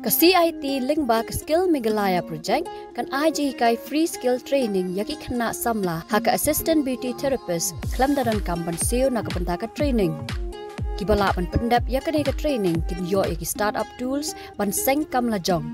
Ka CIT lingba ka skill Meghalaya project kan aji kai free skill training yaki khna samla haka assistant beauty therapist klamdaran kamban seo na kapenta ka training. Kibala ban pendap yakane ka training kin yo yaki startup tools ban seng kam la jong.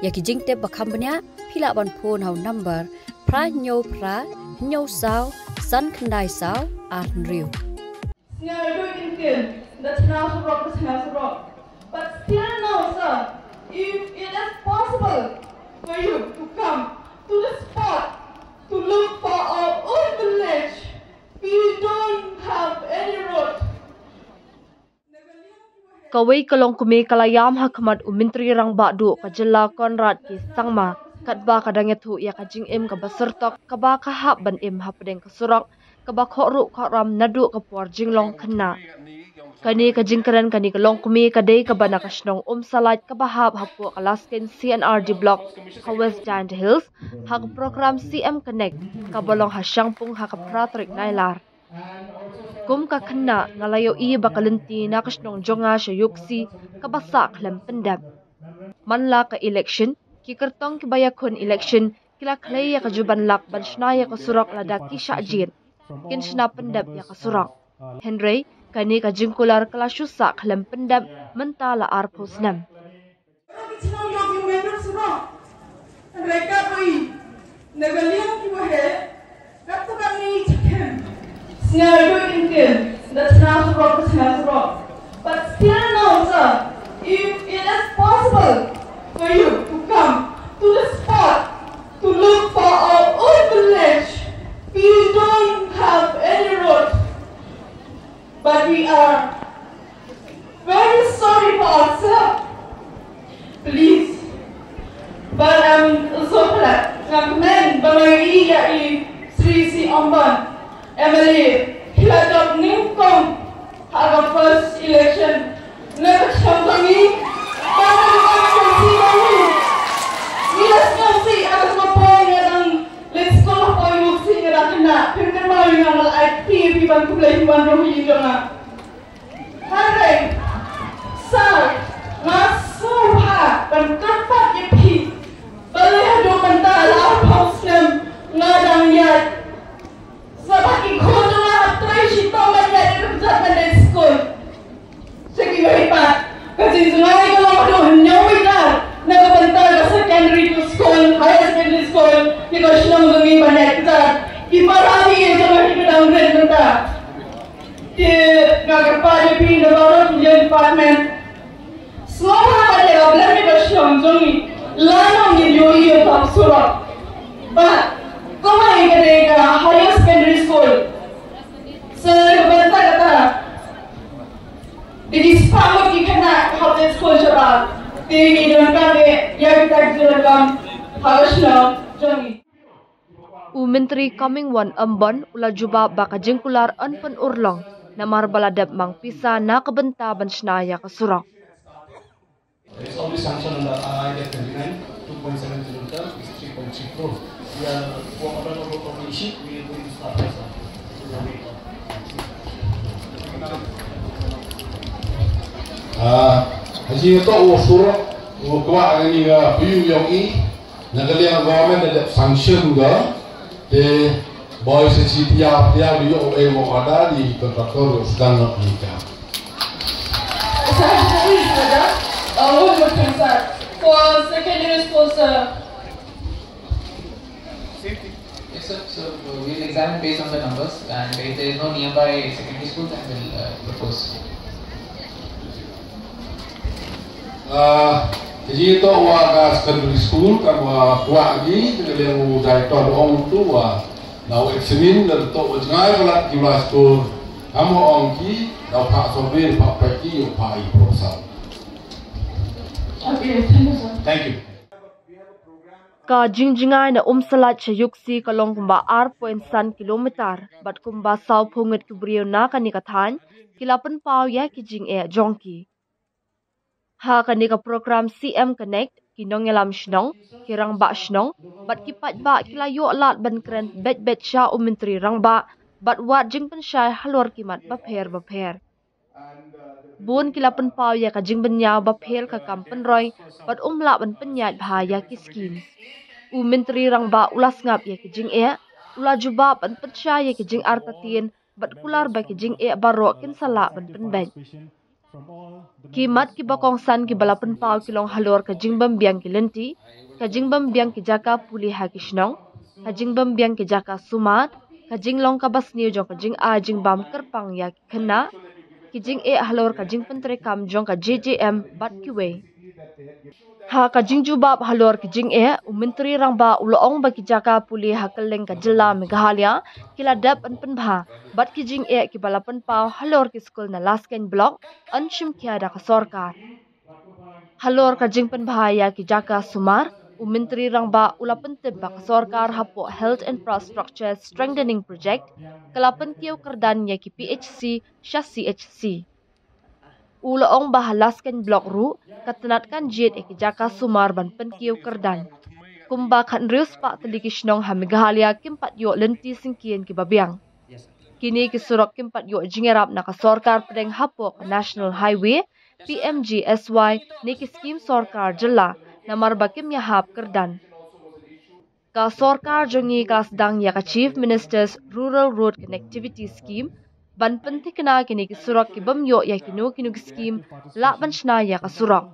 Yaki jingte ba kambanya phila ban phone hau number pra nyo sao san khandai sao at riu. That's not rock, but still no, sir. If it is possible for you to come to the spot to look for our own village, we don't have any road. Kawai kalong kumi kalayam hakamat umintri rang bakdu kajela Konrad ki sangma katba kadangethu ya kajing im kabasertok kaba kahap ban im hapdeng kasurak kaba khokru khokram nadu kapor jinglong khanna. Kani kajingkaran kani kalong kumi kadai kabana kasnong salat kabahab hapu kalaskin CNRD block ka West Giant Hills hak program CM Connect kabalong hasyangpung hakapratrik nailar. Kum ka khanna ngalayo I bakalenti na kasnong jonga syuksi kabasa khlam pendam. Manla ka election kikartong kibayakon election kila klaya kajuban lak bansnaya kasurak ladaki syajin kin sna pendam ya kasurak. Henry kani kajingkular kelasusa khalam pendam mentala arposnam. That's not rock, but still no, sir. If it is possible for you to come to the spot to look for our own village, we don't have any road. But we are very sorry for ourselves. Please. But I'm so glad. Recommend Bamai Yai Sri Si Omban MLA Hiladok Nimkom have a first election. Never Shambangi. Let's go see. I was not point let's go for you see it at night. People are going to like people to play one room in the night. Hurry, sir, not so hard, but good for your peace. But I have to mental our problem, not on yet. So, I can call you out, try she told me that it was at the school. Check you very bad, because it's not going to know it now. Never mental secondary to school, higher secondary school, because she knows me by that. If I have here, so I can downgrade with that. Nagapali P. Navarro Department. Slow let me go show Johnny. Learn on the Yogi of Sura. But come on, get a higher secondary school. Sir, the dispower you cannot have this culture out. They don't come there, young taxi come, Harshna, Johnny. Menteri coming one ambon ula juba baka jengkular anpen urlong namar baladab mang pisa na kabenta bansnaya kasurang. It's always sanctioned under IDF 29, 2.7 kilometer is 3.3 crore. We are working on the issue, we are going to start this. Haji itu usul ukwa ini biu yang ini negara government ada sanction juga. The boys is dia di mau ada di kontraktor sedang nikah. For secondary school, sir. Yes, sir. So we will examine based on the numbers, and if there is no nearby secondary school, then we will propose. Jadi itu warga secondary school kan kuat lagi dengan director orang tu now examine dan tu jangan kalau jumlah school kamu orang ki dah pak survey pak pergi pak proposal. Okay, thank you, sir. Thank you. Ka jingjingai na salat syuksi kalong kumba R.san kilometer bat kumba saw punget kubriyo na kanikathan kilapan pau ya kijing jongki. Ha kanika program CM Connect kinong yalam shnong kirang ba shnong bat kipat ba kilayo lat ban kren bet sha menteri rang ba bat wat jing pen syai halor kimat bapher. Bun kilapan pau ya ka jing benya ba phel ka kampen roy bat umla ban penyat bha ya ki schemes. U menteri rang ba ulas ngap ya ki jing ula juba ban petsya ya ki jing artatien bat kular ba ki jing baro kin sala ban penben. Kimat ki bakong san ki balapan pau ki long halor ka jing bam biang ki lenti, ka jing bam biang ki jaka puli ha ki shnong, ka jing bam biang ki jaka sumat, ka jing long ka bas niu jong ka jing a jing bam kerpang ya ki kena, ki jing halor ka jing pentre kam jong ka JJM bat ki we. Ha ka jing jubab halor ki jing menteri rang ba uloong ba ki jaka puli ha keleng ka jilla Meghalaya kila dap an penbha bat ki jing ki balapan pau halor ki school na Lasken block anshim kya da ka sarkar. Halor ka jing penbha ya ki jaka sumar menteri rang ba ulapan tib ba ka sarkar hapo health infrastructure strengthening project kalapan kiyo kardan ya ki PHC sya CHC. Uloong bahalaskan blok ru katanatkan jit ki jaka sumar ban penkiu kerdan. Kumba kan rius pak telikisnong ha Meghalaya kimpat yo lenti singkien ki babiang. Kini ki surok kimpat yo jingerap na ka sarkar pedeng hapo ka National Highway PMGSY ni ki skim sarkar jilla na marbakim yahap kerdan. Ka sarkar jongi ka sedang ya ka Chief Minister's Rural Road Connectivity Scheme ban penting kena kini ki surak ki bamyo ya kinu ki scheme la ban shna ya ka surak.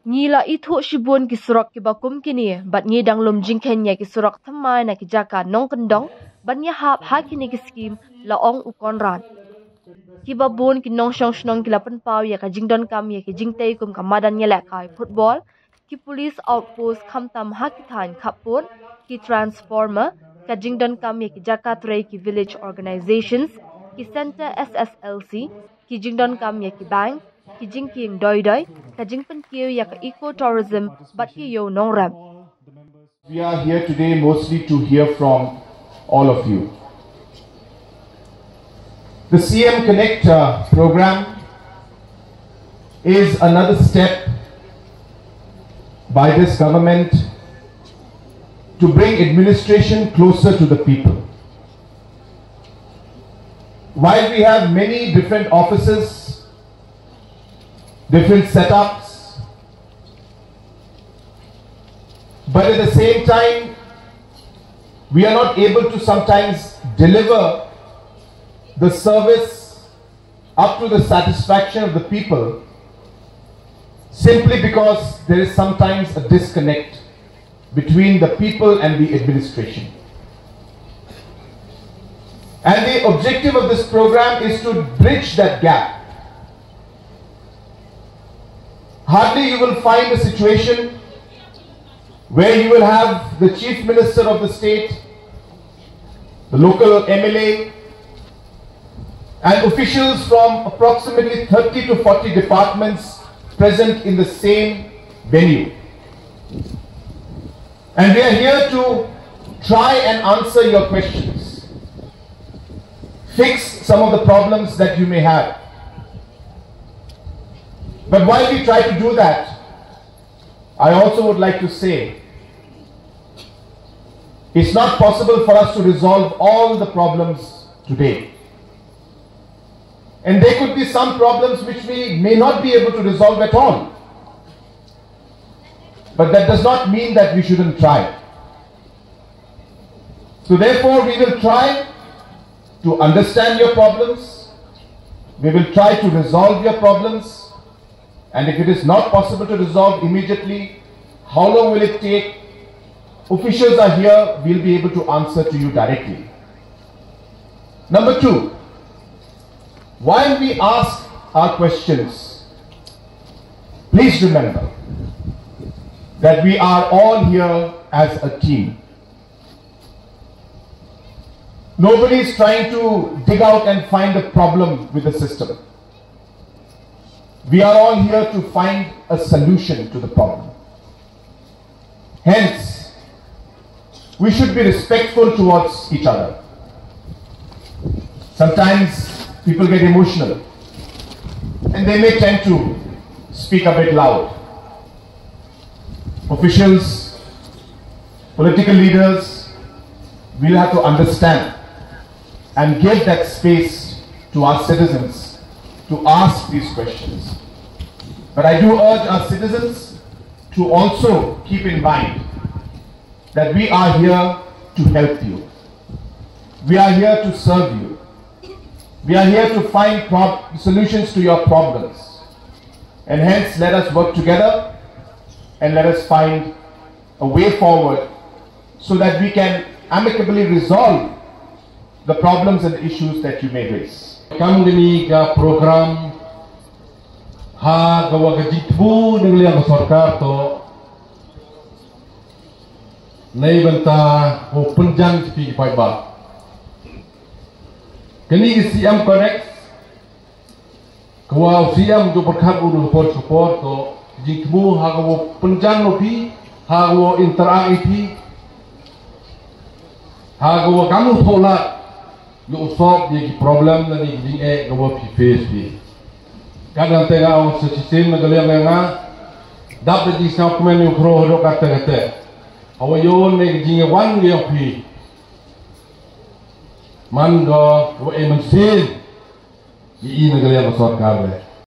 Nila itu shibun ki surak ki bakum kini bat ni dang lum jingken ya ki surak thamai na ki jaka nong kendong ban ya hap ha kini ki scheme la ong ukon rat. Ki babun ki nong shong shnong ki lapan pau ya ka jingdon kam ya ki jingtei kum kamadan ya la kai football ki police outpost khamtam ha ki than khapun ki transformer ka jingdon kam ya ki jaka tray ki village organizations ki center SSLC, ki jingdon kam ya ki bank, ki jing king doi doi, ka jing pen kiyo ya ka eco-tourism, bat ki yo nong ram. We are here today mostly to hear from all of you. The CM Connect program is another step by this government to bring administration closer to the people. While we have many different offices, different setups, but at the same time, we are not able to sometimes deliver the service up to the satisfaction of the people simply because there is sometimes a disconnect between the people and the administration. And the objective of this program is to bridge that gap. Hardly you will find a situation where you will have the Chief Minister of the state, the local MLA, and officials from approximately 30 to 40 departments present in the same venue. And we are here to try and answer your questions. Fix some of the problems that you may have. But while we try to do that, I also would like to say, it's not possible for us to resolve all the problems today. And there could be some problems which we may not be able to resolve at all. But that does not mean that we shouldn't try. So therefore, we will try to understand your problems. We will try to resolve your problems. And if it is not possible to resolve immediately, how long will it take? Officials are here, we'll be able to answer to you directly. Number two, while we ask our questions, please remember that we are all here as a team. Nobody is trying to dig out and find a problem with the system. We are all here to find a solution to the problem. Hence, we should be respectful towards each other. Sometimes people get emotional and they may tend to speak a bit loud. Officials, political leaders will have to understand and give that space to our citizens to ask these questions. But I do urge our citizens to also keep in mind that we are here to help you. We are here to serve you. We are here to find solutions to your problems. And hence, let us work together and let us find a way forward so that we can amicably resolve the problems and the issues that you may raise. Kami ini ke program ha gawa gajitbu dengan yang sarkar to nei banta ho penjang sepi pai ba. Kini siam connect Kau siam tu berkat untuk support to jikmu hago penjang lopi hago interaktif hago kamu tolak yo solve di problem na ni ding gawa face bi kadang tengah on sistem na galia nga dapat di sa komen yo pro ro kata awo yo ne ding wan ge pi man go wo emen sin di na galia masot karbe